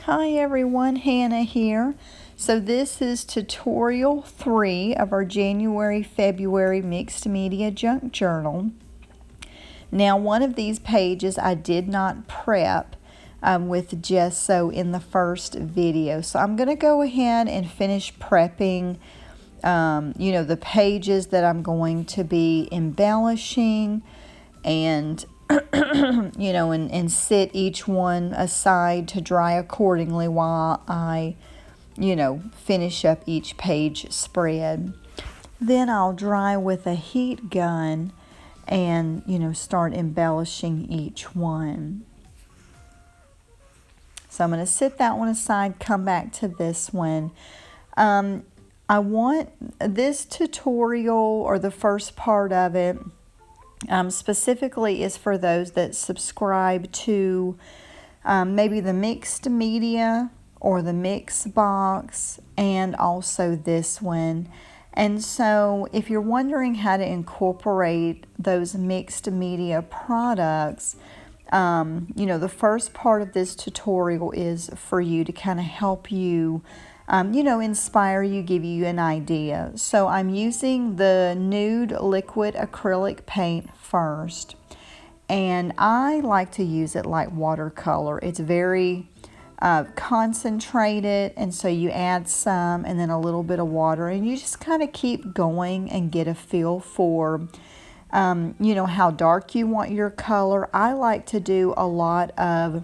Hi everyone, Hannah here. So this is tutorial 3 of our January-February Mixed Media Junk Journal. Now one of these pages I did not prep with gesso in the first video. So I'm going to go ahead and finish prepping the pages that I'm going to be embellishing and and sit each one aside to dry accordingly while I, finish up each page spread. Then I'll dry with a heat gun and, start embellishing each one. So I'm going to sit that one aside, come back to this one. I want this tutorial, or the first part of it, specifically is for those that subscribe to maybe the mixed media or the mix box, and also this one. And so if you're wondering how to incorporate those mixed media products, the first part of this tutorial is for you to kind of help you inspire you, give you an idea. So I'm using the nude liquid acrylic paint first, and I like to use it like watercolor. It's very concentrated, and so you add some and then a little bit of water, and you just kind of keep going and get a feel for how dark you want your color. I like to do a lot of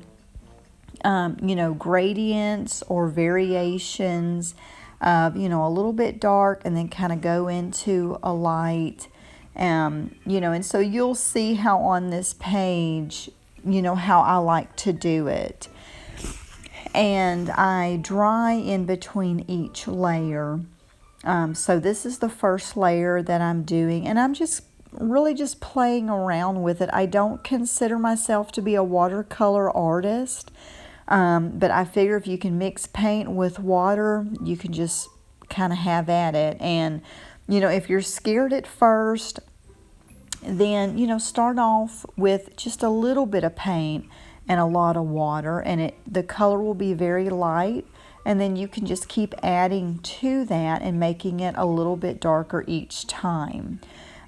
gradients or variations of, a little bit dark and then kind of go into a light. And so you'll see how on this page, how I like to do it. And I dry in between each layer. So this is the first layer that I'm doing, and I'm just really just playing around with it. I don't consider myself to be a watercolor artist. But I figure if you can mix paint with water, you can just kind of have at it. And, if you're scared at first, then, start off with just a little bit of paint and a lot of water, and the color will be very light. And then you can just keep adding to that and making it a little bit darker each time.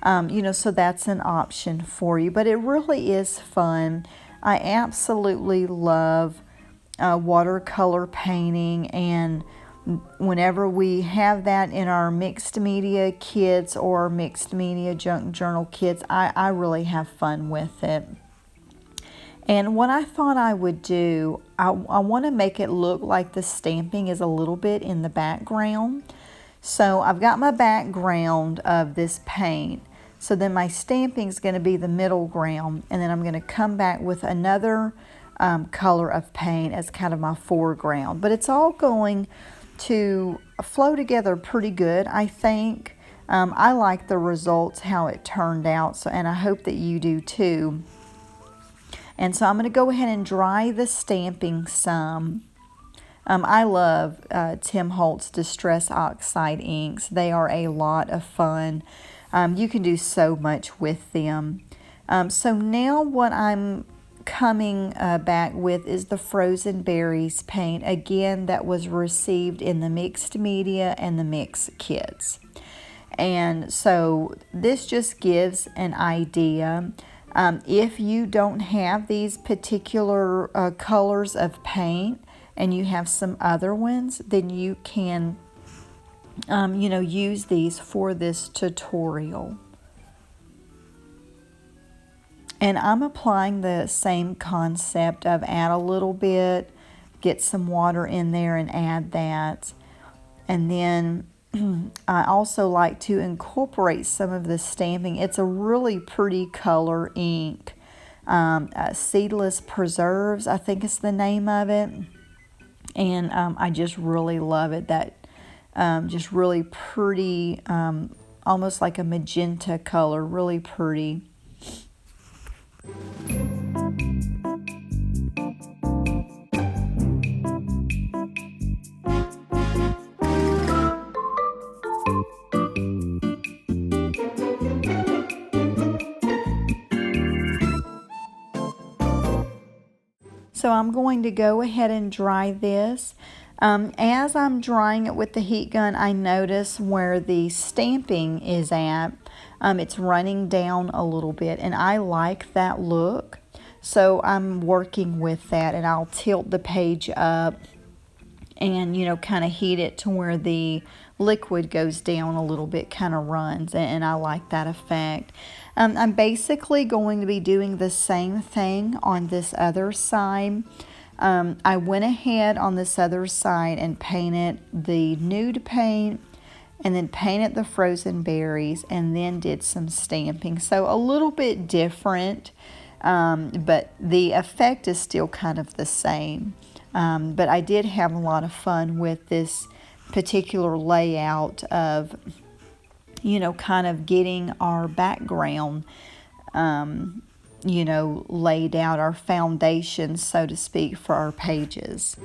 So that's an option for you. But it really is fun. I absolutely love watercolor painting, and whenever we have that in our mixed media kits or mixed media junk journal kits, I really have fun with it. And what I thought I would do, I want to make it look like the stamping is a little bit in the background. So I've got my background of this paint. So then my stamping is going to be the middle ground, and then I'm going to come back with another color of paint as kind of my foreground. But it's all going to flow together pretty good, I think. I like the results, how it turned out, so, and I hope that you do too. And so I'm going to go ahead and dry the stamping some. I love Tim Holtz Distress Oxide inks. They are a lot of fun. You can do so much with them. So now what I'm coming back with is the Frozen Berries paint, again, that was received in the mixed media and the mix kits. And so this just gives an idea. If you don't have these particular colors of paint and you have some other ones, then you can use these for this tutorial. And I'm applying the same concept of add a little bit, get some water in there and add that. And then I also like to incorporate some of the stamping. It's a really pretty color ink. Seedless Preserves, I think is the name of it. And I just really love it. That just really pretty, almost like a magenta color, really pretty. So I'm going to go ahead and dry this. As I'm drying it with the heat gun, I notice where the stamping is at. It's running down a little bit, and I like that look. So I'm working with that, and I'll tilt the page up and, you know, kind of heat it to where the liquid goes down a little bit, kind of runs, and I like that effect. I'm basically going to be doing the same thing on this other side. I went ahead on this other side and painted the nude paint, and then painted the frozen berries, and then did some stamping. So a little bit different, but the effect is still kind of the same. But I did have a lot of fun with this particular layout of, you know, kind of getting our background, you know, laid out, our foundation, so to speak, for our pages.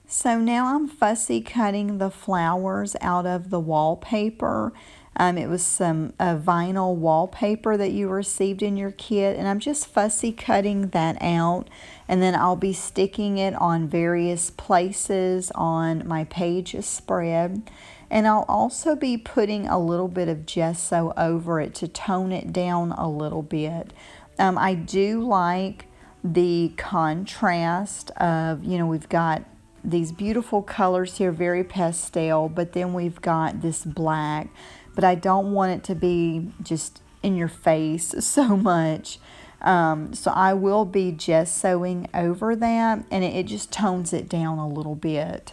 So now I'm fussy cutting the flowers out of the wallpaper. It was some vinyl wallpaper that you received in your kit, and I'm just fussy cutting that out, and then I'll be sticking it on various places on my page spread. And I'll also be putting a little bit of gesso over it to tone it down a little bit. I do like the contrast of, you know, we've got these beautiful colors here, very pastel, but then we've got this black, but I don't want it to be just in your face so much. So I will be gessoing over that, and it just tones it down a little bit.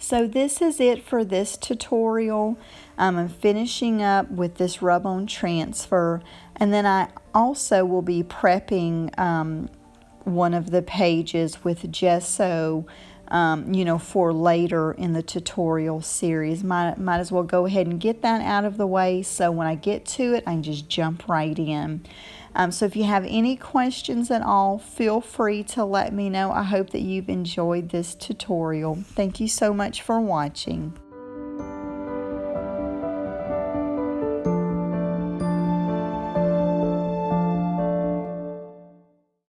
So this is it for this tutorial. I'm finishing up with this rub-on transfer, and then I also will be prepping one of the pages with gesso, for later in the tutorial series. Might as well go ahead and get that out of the way, so when I get to it, I can just jump right in. So if you have any questions at all, feel free to let me know. I hope that you've enjoyed this tutorial. Thank you so much for watching.